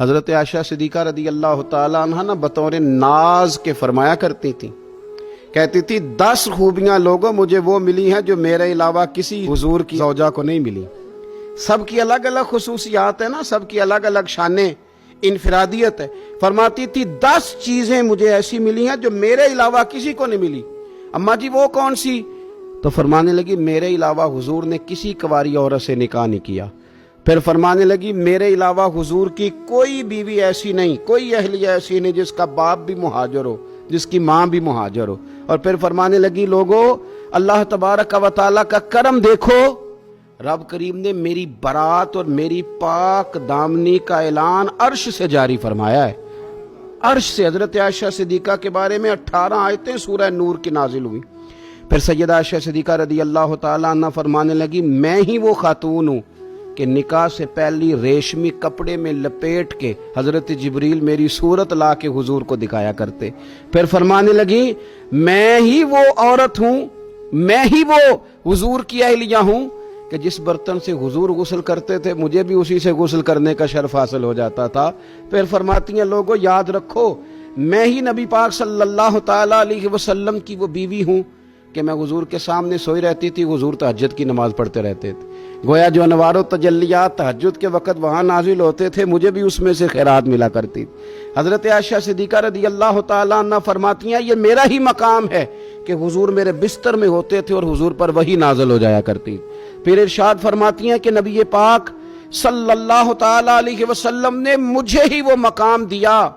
حضرت عائشہ صدیقہ رضی اللہ تعالیٰ عنہ نا بطور ناز کے فرمایا کرتی تھی، کہتی تھی 10 خوبیاں لوگوں مجھے وہ ملی ہیں جو میرے علاوہ کسی حضور کی زوجہ کو نہیں ملی۔ سب کی الگ الگ خصوصیات ہیں نا، سب کی الگ الگ شانیں، انفرادیت ہے۔ فرماتی تھی 10 چیزیں مجھے ایسی ملی ہیں جو میرے علاوہ کسی کو نہیں ملی۔ اماں جی وہ کون سی؟ تو فرمانے لگی میرے علاوہ حضور نے کسی کنواری عورت سے نکاح نہیں کیا۔ پھر فرمانے لگی میرے علاوہ حضور کی کوئی بیوی ایسی نہیں، کوئی اہلیہ ایسی نہیں جس کا باپ بھی مہاجر ہو، جس کی ماں بھی مہاجر ہو۔ اور پھر فرمانے لگی لوگو اللہ تبارک و تعالیٰ کا کرم دیکھو، رب کریم نے میری برات اور میری پاک دامنی کا اعلان عرش سے جاری فرمایا ہے۔ عرش سے حضرت عائشہ صدیقہ کے بارے میں 18 آیتیں سورہ نور کی نازل ہوئی۔ پھر سیدہ عائشہ صدیقہ رضی اللہ تعالیٰ عنہ فرمانے لگی میں ہی وہ خاتون ہوں کہ نکاح سے پہلی ریشمی کپڑے میں لپیٹ کے حضرت جبریل میری صورت لا کے حضور کو دکھایا کرتے۔ پھر فرمانے لگی میں ہی وہ عورت ہوں، میں ہی وہ حضور کی اہلیہ ہوں کہ جس برتن سے حضور غسل کرتے تھے مجھے بھی اسی سے غسل کرنے کا شرف حاصل ہو جاتا تھا۔ پھر فرماتی ہیں لوگوں یاد رکھو میں ہی نبی پاک صلی اللہ تعالیٰ علیہ وسلم کی وہ بیوی ہوں کہ میں حضور کے سامنے سوئی رہتی تھی، حضور تہجد کی نماز پڑھتے رہتے تھے۔ گویا جو انوار و تجلیات تہجد کے وقت وہاں نازل ہوتے تھے مجھے بھی اس میں سے خیرات ملا کرتی۔ حضرت عائشہ صدیقہ رضی اللہ تعالیٰ عنہ فرماتی ہیں یہ میرا ہی مقام ہے کہ حضور میرے بستر میں ہوتے تھے اور حضور پر وحی نازل ہو جایا کرتی۔ پھر ارشاد فرماتی ہیں کہ نبی پاک صلی اللہ تعالیٰ علیہ وسلم نے مجھے ہی وہ مقام دیا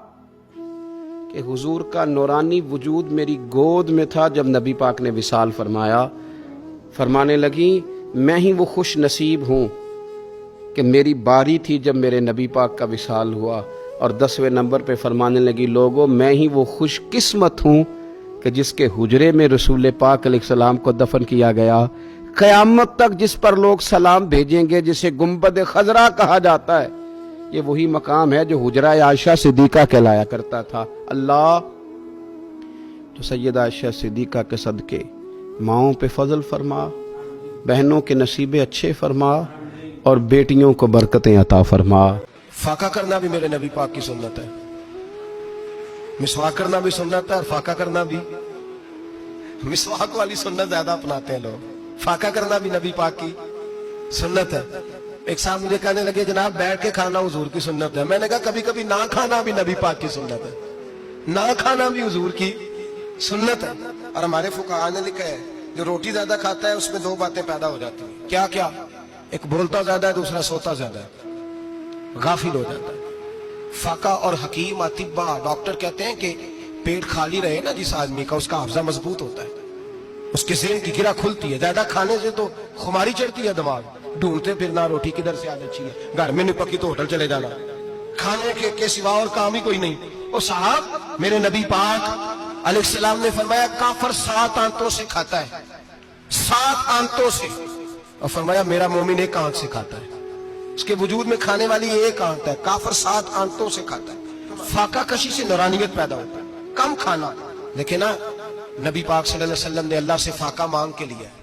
کہ حضور کا نورانی وجود میری گود میں تھا جب نبی پاک نے وصال فرمایا۔ فرمانے لگی میں ہی وہ خوش نصیب ہوں کہ میری باری تھی جب میرے نبی پاک کا وصال ہوا۔ اور 10ویں نمبر پہ فرمانے لگی لوگوں میں ہی وہ خوش قسمت ہوں کہ جس کے حجرے میں رسول پاک علیہ السلام کو دفن کیا گیا۔ قیامت تک جس پر لوگ سلام بھیجیں گے جسے گنبد خضرا کہا جاتا ہے، یہ وہی مقام ہے جو حجرہ عائشہ صدیقہ کہلایا کرتا تھا۔ اللہ تو سیدہ عائشہ صدیقہ کے صدقے ماؤں پہ فضل فرما، بہنوں کے نصیبے اچھے فرما اور بیٹیوں کو برکتیں عطا فرما۔ فاقہ کرنا بھی میرے نبی پاک کی سنت ہے، مسواک کرنا بھی سنت ہے اور فاقہ کرنا بھی۔ مسواک والی سنت زیادہ اپناتے ہیں لوگ، فاقہ کرنا بھی نبی پاک کی سنت ہے۔ ایک صاحب مجھے کہنے لگے جناب بیٹھ کے کھانا حضور کی سنت ہے۔ میں نے کہا کبھی کبھی نہ کھانا بھی نبی پاک کی سنت ہے، نہ کھانا بھی حضور کی سنت ہے۔ اور ہمارے فقہاء نے لکھا ہے جو روٹی زیادہ کھاتا ہے اس میں 2 باتیں پیدا ہو جاتی ہیں۔ کیا کیا؟ ایک بولتا زیادہ ہے، دوسرا سوتا زیادہ ہے، غافل ہو جاتا ہے۔ فاقہ اور حکیم اطباء ڈاکٹر کہتے ہیں کہ پیٹ خالی رہے نا جس آدمی کا، اس کا حافظہ مضبوط ہوتا ہے، اس کے ذہن کی گرہ کھلتی ہے۔ زیادہ کھانے سے تو خماری چڑھتی ہے، دماغ ڈھونڈتے پھرنا روٹی کدھر سے آج اچھی ہے، گھر میں نہیں پکی تو ہوٹل چلے جانا، کھانے کے سوا اور کام ہی کوئی نہیں۔ اور صاحب میرے نبی پاک علیہ السلام نے فرمایا کافر 7 آنتوں سے کھاتا ہے، 7 آنتوں سے، اور فرمایا میرا مومن 1 آنت سے کھاتا ہے۔ اس کے وجود میں کھانے والی 1 آنت ہے، کافر 7 آنتوں سے کھاتا ہے۔ فاقہ کشی سے نورانیت پیدا ہوتا ہے، کم کھانا۔ لیکن نا نبی پاک صلی اللہ علیہ وسلم نے اللہ سے فاقہ مانگ کے لیا ہے،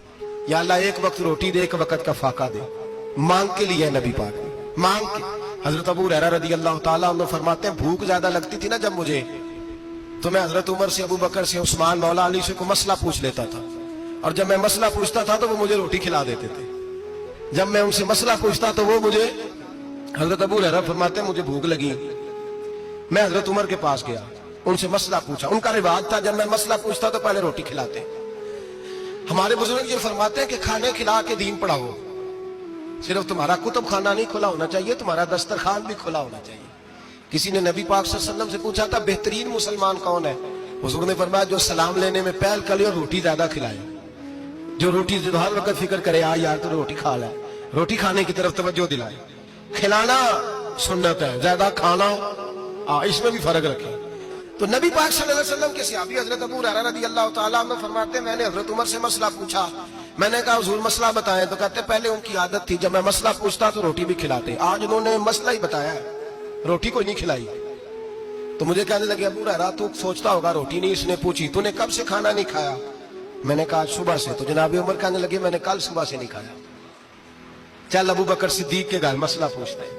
یا اللہ 1 وقت روٹی دے 1 وقت کا فاقہ دے، مانگ کے لیا ہے نبی پاک نے، مانگ کے۔ حضرت ابو ہریرہ رضی اللہ تعالیٰ عنہ فرماتے ہیں بھوک زیادہ لگتی تھی نا جب مجھے، تو میں حضرت عمر سے، ابو بکر سے، عثمان، مولا علی سے کوئی مسئلہ پوچھ لیتا تھا، اور جب میں مسئلہ پوچھتا تھا تو وہ مجھے روٹی کھلا دیتے تھے۔ جب میں ان سے مسئلہ پوچھتا تو وہ مجھے، حضرت ابو ہریرہ فرماتے ہیں مجھے بھوک لگی، میں حضرت عمر کے پاس گیا، ان سے مسئلہ پوچھا۔ ان کا رواج تھا جب میں مسئلہ پوچھتا تو پہلے روٹی کھلاتے۔ ہمارے بزرگ یہ فرماتے ہیں کہ کھانے کھلا کے دین پڑھاؤ، صرف تمہارا کتب خانہ نہیں کھلا ہونا چاہیے، تمہارا دسترخوان بھی کھلا ہونا چاہیے۔ کسی نے نبی پاک صلی اللہ علیہ وسلم سے پوچھا تھا بہترین مسلمان کون ہے؟ حضور نے فرمایا جو سلام لینے میں پہل کرے اور روٹی زیادہ کھلائے، جو روٹی ہر وقت فکر کرے یار تو روٹی کھا لے، روٹی کھانے کی طرف توجہ دلائے۔ کھلانا سنت ہے، زیادہ کھانا اس میں بھی فرق رکھے۔ تو نبی پاک صلی اللہ علیہ وسلم کے صحابی حضرت ابو ہریرہ رضی اللہ تعالیٰ عنہ فرماتے ہیں میں نے حضرت عمر سے مسئلہ پوچھا، میں نے کہا حضور مسئلہ بتائیں، تو کہتے پہلے ان کی عادت تھی جب میں مسئلہ پوچھتا تو روٹی بھی کھلاتے، آج انہوں نے مسئلہ ہی بتایا ہے، روٹی کوئی نہیں کھلائی۔ تو مجھے کہنے لگے ابو ہریرہ تو سوچتا ہوگا روٹی نہیں اس نے پوچھی، تو نے کب سے کھانا نہیں کھایا؟ میں نے کہا صبح سے۔ تو جناب عمر کہنے لگے میں نے کل صبح سے نہیں کھایا، چل ابو بکر صدیق کے گھر مسئلہ پوچھتے ہیں۔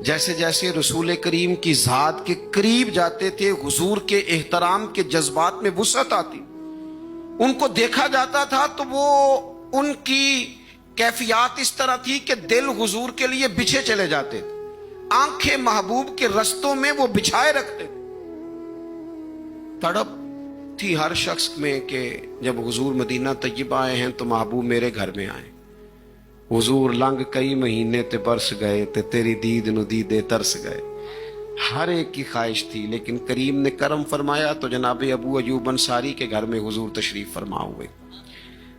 جیسے جیسے رسول کریم کی ذات کے قریب جاتے تھے حضور کے احترام کے جذبات میں وسعت آتی، ان کو دیکھا جاتا تھا تو وہ ان کی کیفیات اس طرح تھی کہ دل حضور کے لیے بچھے چلے جاتے تھے، آنکھیں محبوب کے رستوں میں وہ بچھائے رکھتے تھے۔ تڑپ تھی ہر شخص میں کہ جب حضور مدینہ طیبہ آئے ہیں تو محبوب میرے گھر میں آئے۔ حضور لنگ کئی مہینے تے برس گئے تے تیری دید نو دیدے ترس گئے، ہر ایک کی خواہش تھی، لیکن کریم نے کرم فرمایا تو جناب ابو ایوب انصاری کے گھر میں حضور تشریف فرما ہوئے۔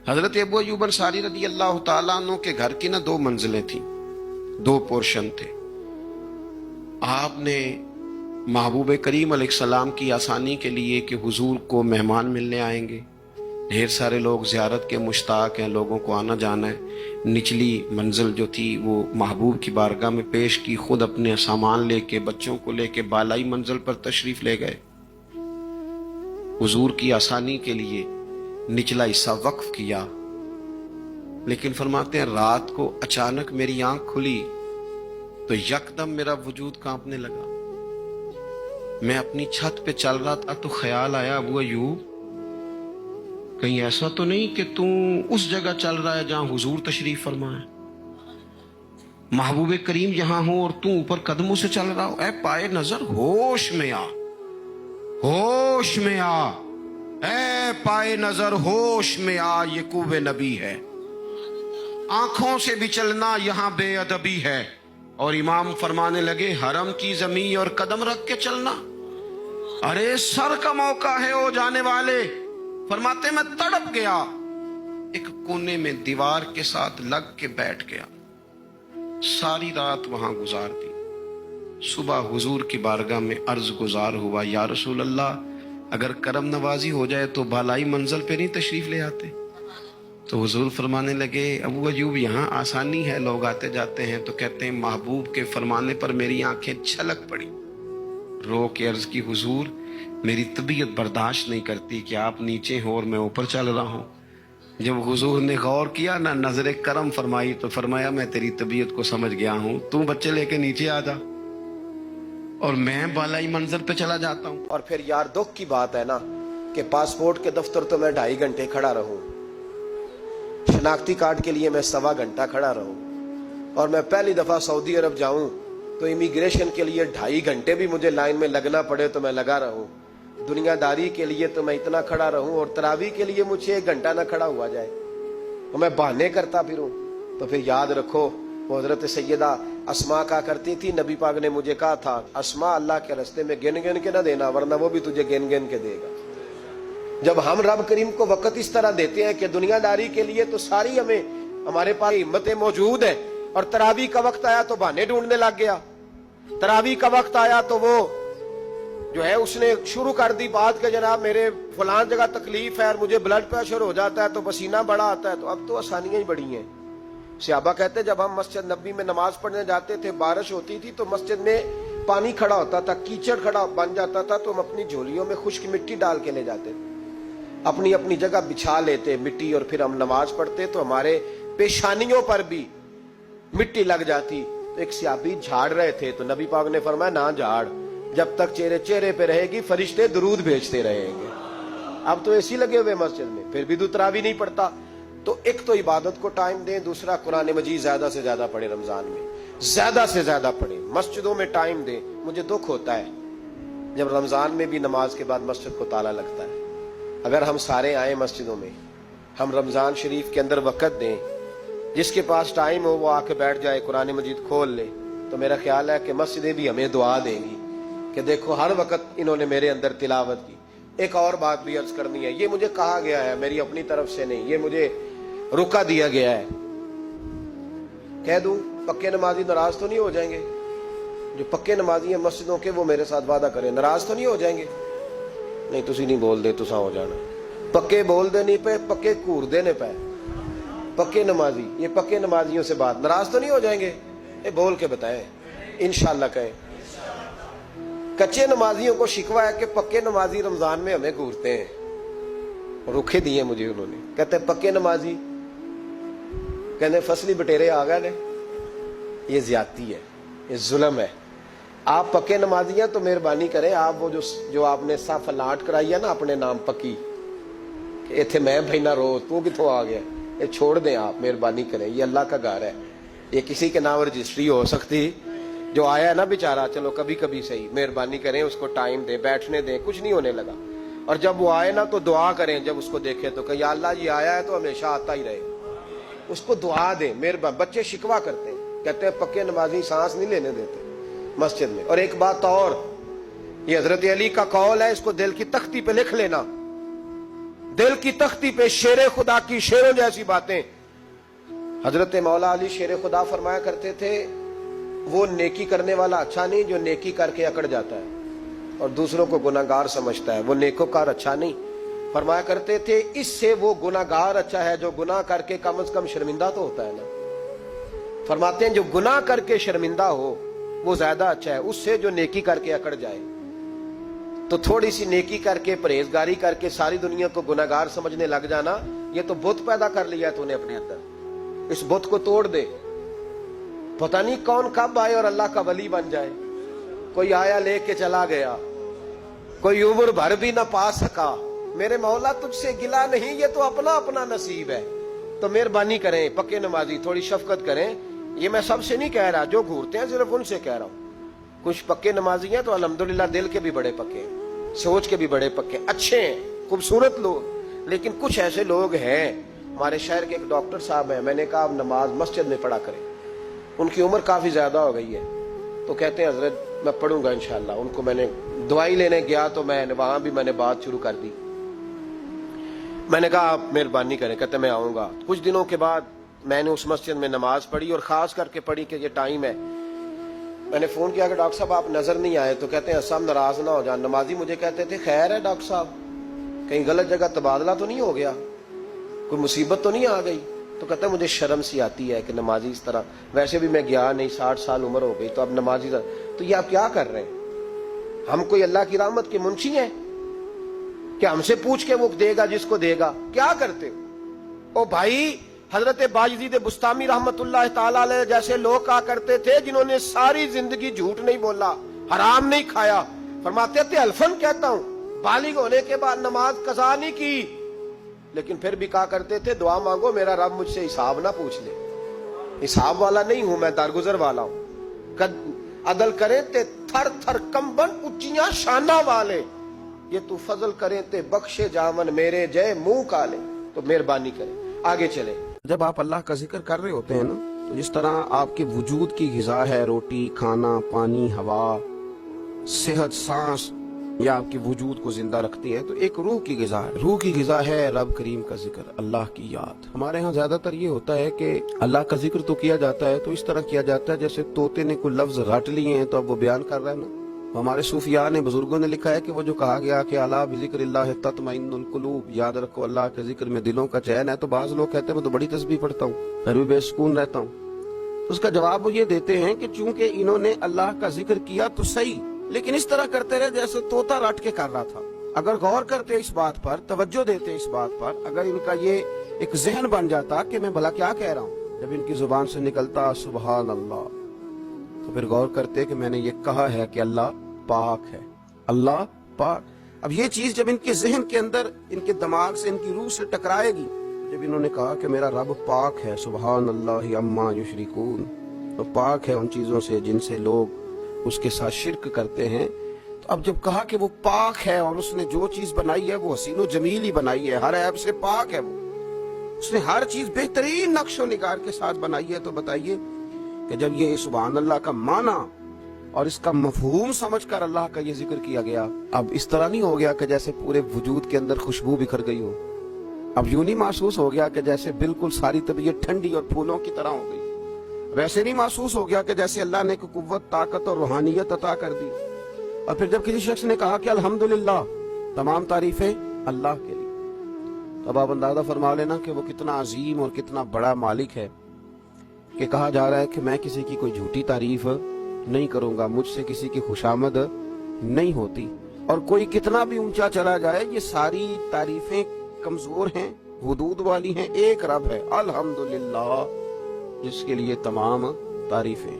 حضرت ابو ایوب انصاری رضی اللہ تعالیٰ عنہ کے گھر کی 2 منزلیں تھیں، 2 پورشن تھے۔ آپ نے محبوب کریم علیہ السلام کی آسانی کے لیے کہ حضور کو مہمان ملنے آئیں گے، ڈھیر سارے لوگ زیارت کے مشتاق ہیں، لوگوں کو آنا جانا ہے، نچلی منزل جو تھی وہ محبوب کی بارگاہ میں پیش کی، خود اپنے سامان لے کے بچوں کو لے کے بالائی منزل پر تشریف لے گئے۔ حضور کی آسانی کے لیے نچلا حصہ وقف کیا، لیکن فرماتے ہیں رات کو اچانک میری آنکھ کھلی تو یکدم میرا وجود کانپنے لگا۔ میں اپنی چھت پہ چل رہا تھا تو خیال آیا ابو ایوب کہیں ایسا تو نہیں کہ تم اس جگہ چل رہا ہے جہاں حضور تشریف فرما ہے، محبوب کریم یہاں ہو اور تم اوپر قدموں سے چل رہا ہو؟ اے پائے نظر ہوش میں آ، ہوش میں آ، اے پائے نظر ہوش میں آ، یہ کوہ نبی ہے، آنکھوں سے بھی چلنا یہاں بے ادبی ہے۔ اور امام فرمانے لگے حرم کی زمین اور قدم رکھ کے چلنا، ارے سر کا موقع ہے او جانے والے۔ فرماتے میں تڑپ گیا، ایک کونے میں دیوار کے ساتھ لگ کے بیٹھ گیا، ساری رات وہاں گزار دی۔ صبح حضور کی بارگاہ میں عرض گزار ہوا یا رسول اللہ اگر کرم نوازی ہو جائے تو بالائی منزل پہ نہیں تشریف لے آتے؟ تو حضور فرمانے لگے ابو ایوب یہاں آسانی ہے، لوگ آتے جاتے ہیں۔ تو کہتے ہیں محبوب کے فرمانے پر میری آنکھیں چھلک پڑی، رو کے عرض کی حضور میری طبیعت برداشت نہیں کرتی کہ آپ نیچے ہو اور میں اوپر چل رہا ہوں۔ جب حضور نے غور کیا نہ نظر کرم فرمائی تو فرمایا میں تیری طبیعت کو سمجھ گیا ہوں، تو بچے لے کے نیچے آ جا اور میں بالائی منظر پہ چلا جاتا ہوں۔ اور پھر یار دکھ کی بات ہے نا کہ پاسپورٹ کے دفتر تو میں 2.5 گھنٹے کھڑا رہوں، شناختی کارڈ کے لیے میں 1.25 گھنٹہ کھڑا رہوں، اور میں پہلی دفعہ سعودی عرب جاؤں تو امیگریشن کے لیے 2.5 گھنٹے بھی مجھے لائن میں لگنا پڑے تو میں لگا رہوں، دنیا داری کے لیے تو میں اتنا کھڑا رہوں، اور تراویح کے لیے مجھے 1 گھنٹہ نہ کھڑا ہوا جائے تو میں بہانے کرتا پھروں۔ تو پھر یاد رکھو وہ حضرت سیدہ اسما کہا کرتی تھی نبی پاک نے مجھے کہا تھا اسما اللہ کے راستے میں گن گن کے نہ دینا ورنہ وہ بھی تجھے گن گن کے دے گا۔ جب ہم رب کریم کو وقت اس طرح دیتے ہیں کہ دنیا داری کے لیے تو ساری ہمارے پاس ہمتیں موجود ہیں، اور تراویح کا وقت آیا تو بہانے ڈھونڈنے لگ گیا، تراویح کا وقت آیا تو وہ جو ہے اس نے شروع کر دی بات کہ جناب میرے فلان جگہ تکلیف ہے اور مجھے بلڈ پریشر ہو جاتا ہے تو پسینہ بڑا آتا ہے۔ تو اب تو آسانیاں ہی بڑی ہیں۔ صحابہ کہتے جب ہم مسجد نبی میں نماز پڑھنے جاتے تھے بارش ہوتی تھی تو مسجد میں پانی کھڑا ہوتا تھا، کیچڑ کھڑا بن جاتا تھا، تو ہم اپنی جھولیوں میں خشک مٹی ڈال کے لے جاتے تھے، اپنی اپنی جگہ بچھا لیتے مٹی، اور پھر ہم نماز پڑھتے تو ہمارے پیشانیوں پر بھی مٹی لگ جاتی۔ تو ایک صحابی جھاڑ رہے تھے تو نبی پاک نے فرمایا نہ جھاڑ، جب تک چہرے پہ رہے گی فرشتے درود بھیجتے رہیں گے۔ اب تو ایسی لگے ہوئے مسجد میں پھر بھی تراویح نہیں پڑھتا۔ تو ایک تو عبادت کو ٹائم دیں، دوسرا قرآن مجید زیادہ سے زیادہ پڑھیں، رمضان میں زیادہ سے زیادہ پڑھیں، مسجدوں میں ٹائم دیں۔ مجھے دکھ ہوتا ہے جب رمضان میں بھی نماز کے بعد مسجد کو تالا لگتا ہے۔ اگر ہم سارے آئیں مسجدوں میں، ہم رمضان شریف کے اندر وقت دیں، جس کے پاس ٹائم ہو وہ آ کے بیٹھ جائے، قرآن مجید کھول لے، تو میرا خیال ہے کہ مسجدیں بھی ہمیں دعا دیں گی کہ دیکھو ہر وقت انہوں نے میرے اندر تلاوت کی۔ ایک اور بات بھی عرض کرنی ہے، یہ مجھے کہا گیا ہے، میری اپنی طرف سے نہیں، یہ مجھے روکا دیا گیا ہے۔ کہہ دوں پکے نمازی ناراض تو نہیں ہو جائیں گے؟ جو پکے نمازی ہیں مسجدوں کے وہ میرے ساتھ وعدہ کریں ناراض تو نہیں ہو جائیں گے؟ نہیں تسی نہیں بول دے، تساں ہو جانا، پکے بول دے نہیں پے، پکے کور دینے پے، پکے نمازی، یہ پکے نمازیوں سے بات ناراض تو نہیں ہو جائیں گے؟ یہ بول کے بتائیں، انشاءاللہ کہیں۔ کچے نمازیوں کو شکوہ ہے کہ پکے نمازی رمضان میں ہمیں گورتے ہیں، رکھے دیے مجھے انہوں نے، کہتے ہیں پکے نمازی کہنے فصلی بٹیرے آ گئے نے، یہ زیادتی ہے۔ یہ ظلم ہے. آپ پکے نمازی ہیں تو مہربانی کریں, آپ وہ جو آپ نے صف الاٹ کرائی ہے نا اپنے نام پکی, کہ اتنے میں بہنا رو تو کتوں آ گیا, یہ چھوڑ دیں آپ, مہربانی کریں. یہ اللہ کا گھر ہے, یہ کسی کے نام رجسٹری ہو سکتی. جو آیا ہے نا بیچارہ, چلو کبھی کبھی صحیح, مہربانی کریں اس کو ٹائم دیں, بیٹھنے دیں, کچھ نہیں ہونے لگا. اور جب وہ آئے نا تو دعا کریں, جب اس کو دیکھیں تو کہ یا اللہ یہ آیا ہے تو ہمیشہ آتا ہی رہے, اس کو دعا دیں. مہربانی, بچے شکوا کرتے ہیں, کہتے ہیں پکے نمازی سانس نہیں لینے دیتے مسجد میں. اور ایک بات اور, یہ حضرت علی کا قول ہے, اس کو دل کی تختی پہ لکھ لینا, دل کی تختی پہ شیر خدا کی شیروں جیسی باتیں. حضرت مولا علی شیر خدا فرمایا کرتے تھے, وہ نیکی کرنے والا اچھا نہیں جو نیکی کر کے اکڑ جاتا ہے اور دوسروں کو گناہگار سمجھتا ہے, وہ نیکوکار اچھا نہیں. فرمایا کرتے تھے اس سے وہ گناہگار اچھا ہے جو گناہ کر کے کم از کم شرمندہ تو ہوتا ہے نا. فرماتے ہیں جو گناہ کر کے شرمندہ ہو وہ زیادہ اچھا ہے اس سے جو نیکی کر کے اکڑ جائے. تو تھوڑی سی نیکی کر کے, پرہیزگاری کر کے ساری دنیا کو گناہگار سمجھنے لگ جانا, یہ تو بت پیدا کر لیا ہے تو نے اپنے اندر. اس بت کو توڑ دے, پتہ نہیں کون کب آئے اور اللہ کا ولی بن جائے. کوئی آیا لے کے چلا گیا, کوئی عمر بھر بھی نہ پا سکا. میرے مولا تجھ سے گلا نہیں, یہ تو اپنا اپنا نصیب ہے. تو مہربانی کریں پکے نمازی, تھوڑی شفقت کریں. یہ میں سب سے نہیں کہہ رہا, جو گھورتے ہیں صرف ان سے کہہ رہا ہوں. کچھ پکے نمازی ہیں تو الحمدللہ دل کے بھی بڑے پکے ہیں, سوچ کے بھی بڑے پکے, اچھے ہیں, خوبصورت لوگ. لیکن کچھ ایسے لوگ ہیں, ہمارے شہر کے ایک ڈاکٹر صاحب ہیں, میں نے کہا آپ نماز مسجد میں پڑھا کریں. ان کی عمر کافی زیادہ ہو گئی ہے, تو کہتے ہیں حضرت میں پڑھوں گا انشاءاللہ. ان کو میں نے دوائی لینے گیا تو وہاں بھی میں نے بات شروع کر دی. میں نے کہا آپ مہربانی کریں, کہتے میں آؤں گا. کچھ دنوں کے بعد میں نے اس مسجد میں نماز پڑھی اور خاص کر کے پڑھی کہ یہ ٹائم ہے. میں نے فون کیا کہ ڈاکٹر صاحب آپ نظر نہیں آئے, تو کہتے ہیں سب ناراض نہ ہو جان. نمازی مجھے کہتے تھے خیر ہے ڈاکٹر صاحب, کہیں غلط جگہ تبادلہ تو نہیں ہو گیا, کوئی مصیبت تو نہیں آ گئی. تو کہتا ہے مجھے شرم سی آتی ہے کہ نمازی اس طرح, ویسے بھی میں گیا نہیں, 60 سال عمر ہو گئی, تو اب نمازی تو یہ آپ کیا کر رہے ہیں؟ ہم کوئی اللہ کی رحمت کے منشی ہیں کہ ہم سے پوچھ کے وہ دے گا جس کو دے گا؟ کیا کرتے ہو؟ او بھائی, حضرت باجدید بستامی رحمت اللہ تعالی علیہ جیسے لوگ کہا کرتے تھے جنہوں نے ساری زندگی جھوٹ نہیں بولا, حرام نہیں کھایا. فرماتے تھے الفن کہتا ہوں, بالغ ہونے کے بعد نماز قضا نہیں کی, لیکن پھر بھی کہا کرتے تھے دعا مانگو میرا رب مجھ سے حساب نہ پوچھ لے. حساب والا نہیں ہوں میں, درگزر والا ہوں. عدل کریں تے تھر تھر کمبن اچیاں شانہ والے, یہ تو فضل کریں تے بخشے جامن میرے جے منہ کالے. تو مہربانی کریں, آگے چلیں. جب آپ اللہ کا ذکر کر رہے ہوتے ہیں نا, تو جس طرح آپ کے وجود کی غذا ہے روٹی, کھانا, پانی, ہوا, صحت, سانس, یہ آپ کے وجود کو زندہ رکھتی ہے, تو ایک روح کی غذا ہے. روح کی غذا ہے رب کریم کا ذکر, اللہ کی یاد. ہمارے ہاں زیادہ تر یہ ہوتا ہے کہ اللہ کا ذکر تو کیا جاتا ہے تو اس طرح کیا جاتا ہے جیسے طوطے نے کوئی لفظ رٹ لیے ہیں تو اب وہ بیان کر رہا ہے نا. ہمارے صوفیاء نے, بزرگوں نے لکھا ہے کہ وہ جو کہا گیا کہ الا بذکر اللہ تطمئن القلوب, یاد رکھو اللہ کے ذکر میں دلوں کا چین ہے. تو بعض لوگ کہتے ہیں میں تو بڑی تسبیح پڑھتا ہوں پھر بھی بے سکون رہتا ہوں. اس کا جواب وہ یہ دیتے ہیں کہ چونکہ انہوں نے اللہ کا ذکر کیا تو صحیح, لیکن اس طرح کرتے رہے جیسے طوطا رٹ کے کر رہا تھا. اگر غور کرتے اس بات پر, توجہ دیتے اس بات پر, اگر ان کا یہ ایک ذہن بن جاتا کہ میں بھلا کیا کہہ رہا ہوں, جب ان کی زبان سے نکلتا سبحان اللہ, تو پھر غور کرتے کہ میں نے یہ کہا ہے کہ اللہ پاک ہے, اللہ پاک. اب یہ چیز جب ان کے ذہن کے اندر, ان کے دماغ سے, ان کی روح سے ٹکرائے گی, جب انہوں نے کہا کہ میرا رب پاک ہے, سبحان اللہ عما یشرکون, تو پاک ہے ان چیزوں سے جن سے لوگ اس کے ساتھ شرک کرتے ہیں. تو اب جب کہا کہ وہ پاک ہے اور اس نے جو چیز بنائی ہے وہ حسین و جمیل ہی بنائی ہے, ہر عیب سے پاک ہے, وہ اس نے ہر چیز بہترین نقش و نگار کے ساتھ بنائی ہے. تو بتائیے کہ جب یہ سبحان اللہ کا معنی اور اس کا مفہوم سمجھ کر اللہ کا یہ ذکر کیا گیا, اب اس طرح نہیں ہو گیا کہ جیسے پورے وجود کے اندر خوشبو بکھر گئی ہو. اب یوں نہیں محسوس ہو گیا کہ جیسے بالکل ساری طبیعت ٹھنڈی اور پھولوں کی طرح ہو گئی. ویسے نہیں محسوس ہو گیا کہ جیسے اللہ نے ایک قوت, طاقت اور روحانیت عطا کر دی. اور پھر جب کسی شخص نے کہا کہ الحمدللہ, تمام تعریفیں اللہ کے لیے, اب آپ اندازہ فرما لینا کہ وہ کتنا عظیم اور کتنا بڑا مالک ہے کہ کہا جا رہا ہے کہ میں کسی کی کوئی جھوٹی تعریف نہیں کروں گا, مجھ سے کسی کی خوشامد نہیں ہوتی. اور کوئی کتنا بھی اونچا چلا جائے, یہ ساری تعریفیں کمزور ہیں, حدود والی ہیں. ایک رب ہے الحمدللہ جس کے لیے تمام تعریفیں.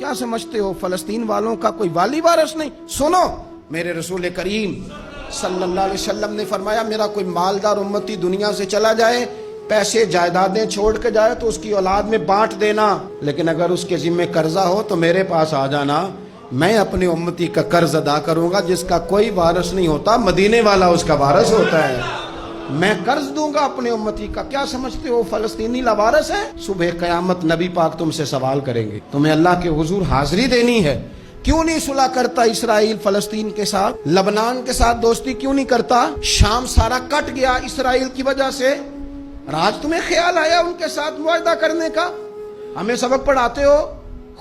کیا سمجھتے ہو فلسطین والوں کا کوئی والی وارث نہیں؟ سنو، میرے رسول کریم صلی اللہ علیہ وسلم نے فرمایا میرا کوئی مالدار امتی دنیا سے چلا جائے، پیسے جائیدادیں چھوڑ کے جائے تو اس کی اولاد میں بانٹ دینا، لیکن اگر اس کے ذمہ قرضہ ہو تو میرے پاس آ جانا، میں اپنے امتی کا قرض ادا کروں گا۔ جس کا کوئی وارث نہیں ہوتا مدینے والا اس کا وارث ہوتا ہے، میں قرض دوں گا اپنے امتی کا۔ کیا سمجھتے ہو فلسطینی لاوارث ہے؟ صبح قیامت نبی پاک تم سے سوال کریں گے، تمہیں اللہ کے حضور حاضری دینی ہے، کیوں نہیں صلح کرتا اسرائیل فلسطین کے ساتھ؟ لبنان کے ساتھ دوستی کیوں نہیں کرتا؟ شام سارا کٹ گیا اسرائیل کی وجہ سے، آج تمہیں خیال آیا ان کے ساتھ معاہدہ کرنے کا؟ ہمیں سبق پڑھاتے ہو،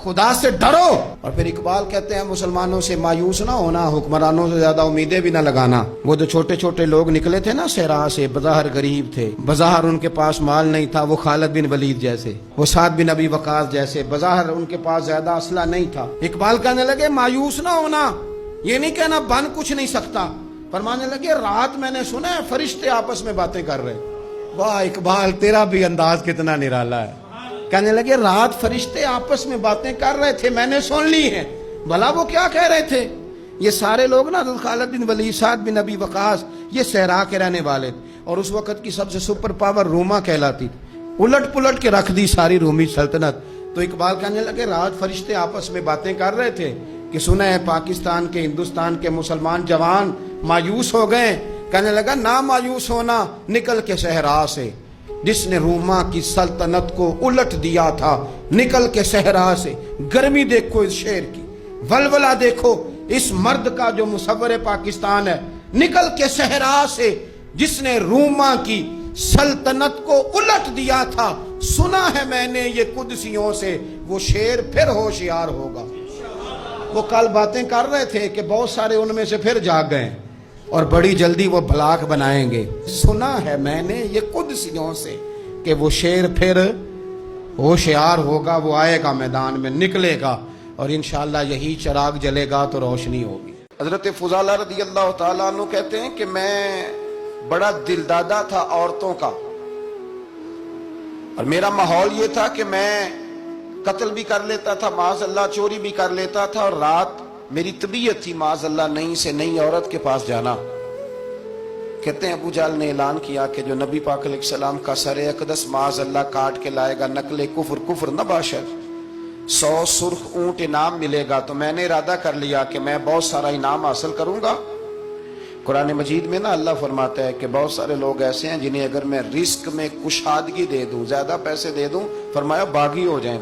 خدا سے ڈرو۔ اور پھر اقبال کہتے ہیں مسلمانوں سے مایوس نہ ہونا، حکمرانوں سے زیادہ امیدیں بھی نہ لگانا۔ وہ جو چھوٹے چھوٹے لوگ نکلے تھے نا صحرا سے، بظاہر غریب تھے، بظاہر ان کے پاس مال نہیں تھا، وہ خالد بن ولید جیسے، وہ سعد بن ابی وقاص جیسے، بظاہر ان کے پاس زیادہ اسلحہ نہیں تھا۔ اقبال کہنے لگے مایوس نہ ہونا، یہ نہیں کہنا بن کچھ نہیں سکتا، فرمانے لگے رات میں نے سنا ہے فرشتے آپس میں باتیں کر رہے۔ واہ اقبال، تیرا بھی انداز کتنا نرالا ہے۔ کہنے لگے رات فرشتے آپس میں باتیں کر رہے تھے، میں نے سن لی ہیں۔ بھلا وہ کیا کہہ رہے تھے؟ یہ سارے لوگ نا خالد بن ولید، سعد بن ابی وقاص، یہ صحرا کے رہنے والے تھے، اور اس وقت کی سب سے سپر پاور روما کہلاتی تھی، الٹ پلٹ کے رکھ دی ساری رومی سلطنت۔ تو اقبال کہنے لگے رات فرشتے آپس میں باتیں کر رہے تھے کہ سنا ہے پاکستان کے، ہندوستان کے مسلمان جوان مایوس ہو گئے۔ کہنے لگا نہ مایوس ہونا، نکل کے صحرا سے، جس نے روما کی سلطنت کو الٹ دیا تھا، نکل کے صحرا سے۔ گرمی دیکھو اس شعر کی، ولولہ دیکھو اس مرد کا جو مصور پاکستان ہے، نکل کے صحرا سے جس نے روما کی سلطنت کو الٹ دیا تھا، سنا ہے میں نے یہ قدسیوں سے، وہ شیر پھر ہوشیار ہوگا۔ وہ کل باتیں کر رہے تھے کہ بہت سارے ان میں سے پھر جاگ گئے اور بڑی جلدی وہ بلاک بنائیں گے۔ سنا ہے میں نے یہ قدسیوں سے کہ وہ شیر پھر ہوشیار ہوگا، وہ آئے گا میدان میں، نکلے گا، اور انشاءاللہ یہی چراغ جلے گا تو روشنی ہوگی۔ حضرت فضالہ رضی اللہ تعالیٰ عنہ کہتے ہیں کہ میں بڑا دلدادہ تھا عورتوں کا، اور میرا ماحول یہ تھا کہ میں قتل بھی کر لیتا تھا، معاذ اللہ چوری بھی کر لیتا تھا، اور رات میری طبیعت تھی معاذ اللہ نئی سے نئی عورت کے پاس جانا۔ کہتے ہیں ابو جہل نے اعلان کیا کہ جو نبی پاک علیہ السلام کا سر اقدس معاذ اللہ کاٹ کے لائے گا، نقل کفر کفر نہ باشد، 100 سرخ اونٹ انعام ملے گا۔ تو میں نے ارادہ کر لیا کہ میں بہت سارا انعام حاصل کروں گا۔ قرآن مجید میں نا اللہ فرماتا ہے کہ بہت سارے لوگ ایسے ہیں جنہیں اگر میں رزق میں کشادگی دے دوں، زیادہ پیسے دے دوں، فرمایا باغی ہو جائیں،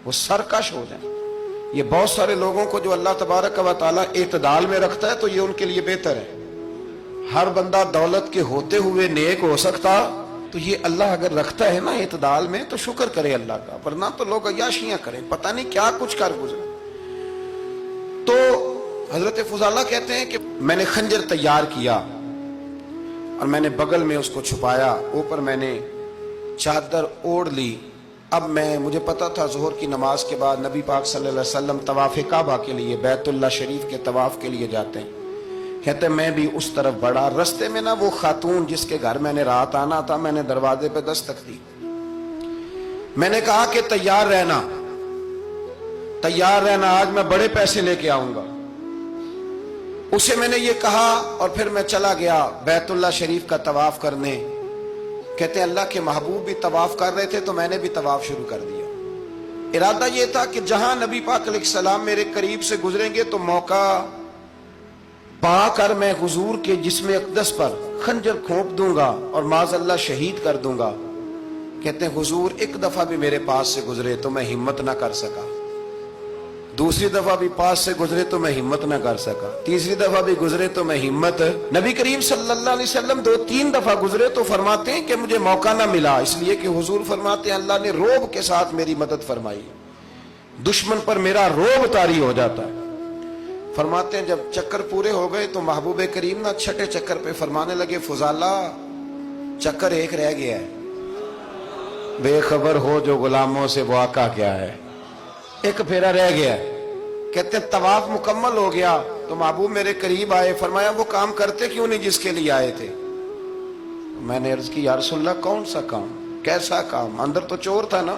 وہ سرکش ہو جائیں۔ یہ بہت سارے لوگوں کو جو اللہ تبارک و تعالیٰ اعتدال میں رکھتا ہے تو یہ ان کے لیے بہتر ہے۔ ہر بندہ دولت کے ہوتے ہوئے نیک ہو سکتا، تو یہ اللہ اگر رکھتا ہے نا اعتدال میں تو شکر کرے اللہ کا، ورنہ تو لوگ عیاشیاں کریں، پتہ نہیں کیا کچھ کر گزرے۔ تو حضرت فضالہ کہتے ہیں کہ میں نے خنجر تیار کیا اور میں نے بغل میں اس کو چھپایا، اوپر میں نے چادر اوڑھ لی۔ اب مجھے پتا تھا ظہر کی نماز کے بعد نبی پاک صلی اللہ علیہ وسلم طواف کعبہ کے لیے، بیت اللہ شریف کے طواف کے لیے جاتے ہیں۔ کہتے ہیں میں بھی اس طرف بڑھا، رستے میں نا وہ خاتون جس کے گھر میں نے رات آنا تھا، میں نے دروازے پہ دستک دی، میں نے کہا کہ تیار رہنا، تیار رہنا، آج میں بڑے پیسے لے کے آؤں گا۔ اسے میں نے یہ کہا اور پھر میں چلا گیا بیت اللہ شریف کا طواف کرنے۔ کہتے ہیں اللہ کے محبوب بھی طواف کر رہے تھے تو میں نے بھی طواف شروع کر دیا۔ ارادہ یہ تھا کہ جہاں نبی پاک علیہ السلام میرے قریب سے گزریں گے تو موقع پا کر میں حضور کے جسم اقدس پر خنجر کھونپ دوں گا اور معاذ اللہ شہید کر دوں گا۔ کہتے ہیں حضور ایک دفعہ بھی میرے پاس سے گزرے تو میں ہمت نہ کر سکا، دوسری دفعہ بھی پاس سے گزرے تو میں ہمت نہ کر سکا، تیسری دفعہ بھی گزرے تو میں ہمت، نبی کریم صلی اللہ علیہ وسلم 2-3 دفعہ گزرے تو فرماتے ہیں کہ مجھے موقع نہ ملا، اس لیے کہ حضور فرماتے ہیں اللہ نے روب کے ساتھ میری مدد فرمائی، دشمن پر میرا روب طاری ہو جاتا ہے۔ فرماتے ہیں جب چکر پورے ہو گئے تو محبوب کریم نہ چھٹے چکر پہ فرمانے لگے فضالہ چکر ایک رہ گیا ہے، بے خبر ہو جو غلاموں سے وہ آقا کیا ہے، ایک پھیرا رہ گیا ہے۔ کہتے ہیں طواف مکمل ہو گیا تو محبوب میرے قریب آئے، فرمایا وہ کام کرتے کیوں نہیں جس کے لیے آئے تھے؟ میں نے عرض کی یا رسول اللہ کون سا کام، کیسا کام؟ اندر تو چور تھا نا،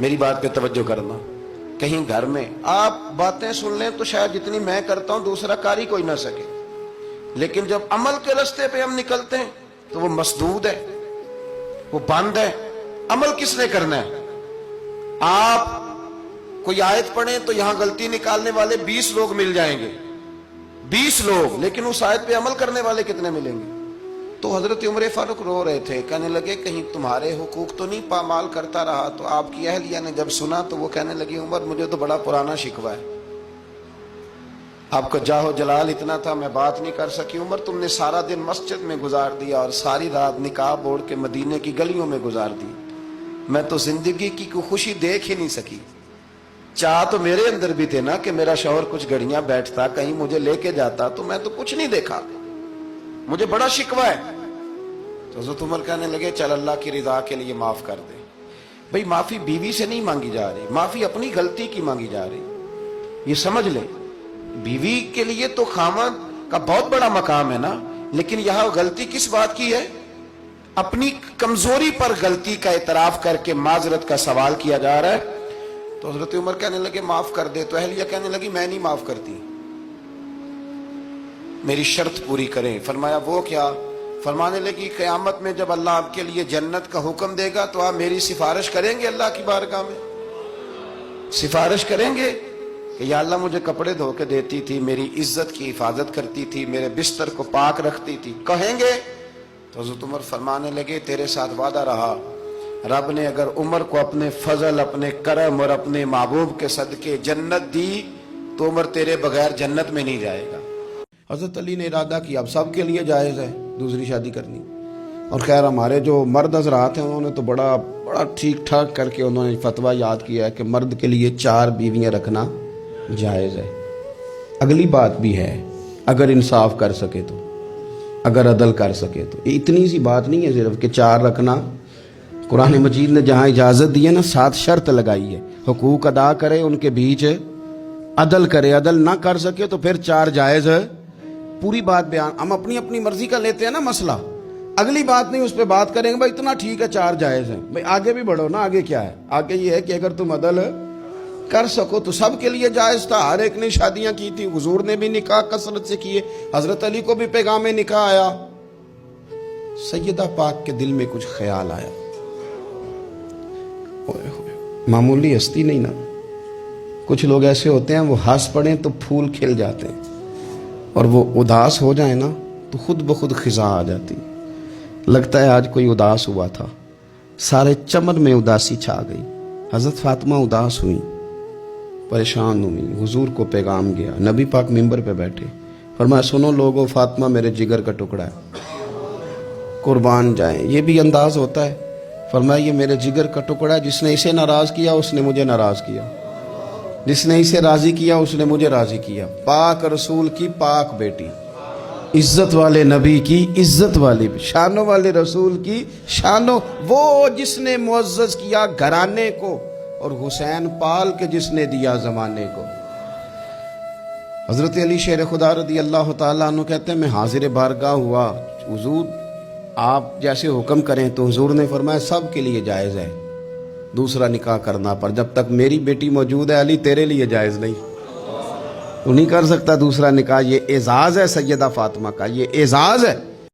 میری بات پہ توجہ کرنا. کہیں گھر میں آپ باتیں سن لیں تو شاید جتنی میں کرتا ہوں دوسرا کاری کوئی نہ سکے, لیکن جب عمل کے راستے پہ ہم نکلتے ہیں تو وہ مسدود ہے, وہ بند ہے. عمل کس نے کرنا ہے؟ آپ کوئی آیت پڑھیں تو یہاں غلطی نکالنے والے 20 لوگ مل جائیں گے, 20 لوگ, لیکن اس آیت پہ عمل کرنے والے کتنے ملیں گے؟ تو حضرت عمر فاروق رو رہے تھے, کہنے لگے کہیں تمہارے حقوق تو نہیں پامال کرتا رہا. تو آپ کی اہلیہ نے جب سنا تو وہ کہنے لگی عمر مجھے تو بڑا پرانا شکوہ ہے, آپ کا جاہ و جلال اتنا تھا میں بات نہیں کر سکی. عمر تم نے سارا دن مسجد میں گزار دیا اور ساری رات نقاب اوڑھ کے مدینے کی گلیوں میں گزار دی, میں تو زندگی کی کوئی خوشی دیکھ ہی نہیں سکی. چاہ تو میرے اندر بھی تھے نا کہ میرا شوہر کچھ گھڑیاں بیٹھتا, کہیں مجھے لے کے جاتا, تو میں تو کچھ نہیں دیکھا, مجھے بڑا شکوہ ہے. تو حضرت عمر کہنے لگے چل اللہ کی رضا کے لیے معاف کر دے. بھئی معافی بیوی سے نہیں مانگی جا رہی, معافی اپنی غلطی کی مانگی جا رہی. یہ سمجھ لیں, بیوی کے لیے تو خاوند کا بہت بڑا مقام ہے نا, لیکن یہاں غلطی کس بات کی ہے؟ اپنی کمزوری پر غلطی کا اعتراف کر کے معذرت کا سوال کیا جا رہا ہے. تو حضرت عمر کہنے لگے معاف کر دے. تو اہلیہ کہنے لگی میں نہیں معاف کرتی, میری شرط پوری کریں. فرمایا وہ کیا؟ فرمانے لگی قیامت میں جب اللہ آپ کے لیے جنت کا حکم دے گا تو آپ میری سفارش کریں گے اللہ کی بارگاہ میں؟ سفارش کریں گے کہ یا اللہ مجھے کپڑے دھو کے دیتی تھی, میری عزت کی حفاظت کرتی تھی, میرے بستر کو پاک رکھتی تھی, کہیں گے؟ تو حضرت عمر فرمانے لگے تیرے ساتھ وعدہ رہا, رب نے اگر عمر کو اپنے فضل, اپنے کرم اور اپنے محبوب کے صدقے جنت دی تو عمر تیرے بغیر جنت میں نہیں جائے گا. حضرت علی نے ارادہ کیا اب سب کے لیے جائز ہے دوسری شادی کرنی. اور خیر ہمارے جو مرد حضرات ہیں انہوں نے تو بڑا ٹھیک ٹھاک کر کے انہوں نے فتویٰ یاد کیا ہے کہ مرد کے لیے 4 بیویاں رکھنا جائز ہے. اگلی بات بھی ہے, اگر انصاف کر سکے تو, اگر عدل کر سکے تو. یہ اتنی سی بات نہیں ہے صرف کہ 4 رکھنا. قرآن مجید نے جہاں اجازت دی ہے نا 7 شرط لگائی ہے, حقوق ادا کرے, ان کے بیچ عدل کرے, عدل نہ کر سکے تو پھر 4 جائز ہے. پوری بات بیان, ہم اپنی اپنی مرضی کا لیتے ہیں نا مسئلہ, اگلی بات نہیں اس پہ بات کریں گے بھائی اتنا ٹھیک ہے 4 جائز ہیں. بھائی آگے بھی بڑھو نا, آگے کیا ہے؟ آگے یہ ہے کہ اگر تم عدل کر سکو تو سب کے لیے جائز تھا. ہر ایک نے شادیاں کی تھی, حضور نے بھی نکاح کثرت سے کیے, حضرت علی کو بھی پیغام نکاح آیا. سیدہ پاک کے دل میں کچھ خیال آیا, معمولی ہستی نہیں نا, کچھ لوگ ایسے ہوتے ہیں وہ ہنس پڑیں تو پھول کھل جاتے ہیں, اور وہ اداس ہو جائیں نا تو خود بخود خزاں آ جاتی. لگتا ہے آج کوئی اداس ہوا تھا, سارے چمن میں اداسی چھا گئی. حضرت فاطمہ اداس ہوئی, پریشان ہوئی, حضور کو پیغام گیا. نبی پاک منبر پہ بیٹھے, فرمایا سنو لوگو, فاطمہ میرے جگر کا ٹکڑا ہے, قربان جائیں. یہ بھی انداز ہوتا ہے. فرمایا یہ میرے جگر کا ٹکڑا ہے, جس نے اسے ناراض کیا اس نے مجھے ناراض کیا, جس نے اسے راضی کیا اس نے مجھے راضی کیا. پاک رسول کی پاک بیٹی, عزت والے نبی کی عزت والی, شانوں والے رسول کی شانوں, وہ جس نے معزز کیا گھرانے کو, اور حسین پال کے جس نے دیا زمانے کو. حضرت علی شیر خدا رضی اللہ تعالیٰ عنہ کہتے ہیں میں حاضر بارگاہ ہوا, حضور آپ جیسے حکم کریں. تو حضور نے فرمایا سب کے لیے جائز ہے دوسرا نکاح کرنا, پر جب تک میری بیٹی موجود ہے علی تیرے لیے جائز نہیں, تو نہیں کر سکتا دوسرا نکاح. یہ اعزاز ہے سیدہ فاطمہ کا, یہ اعزاز ہے.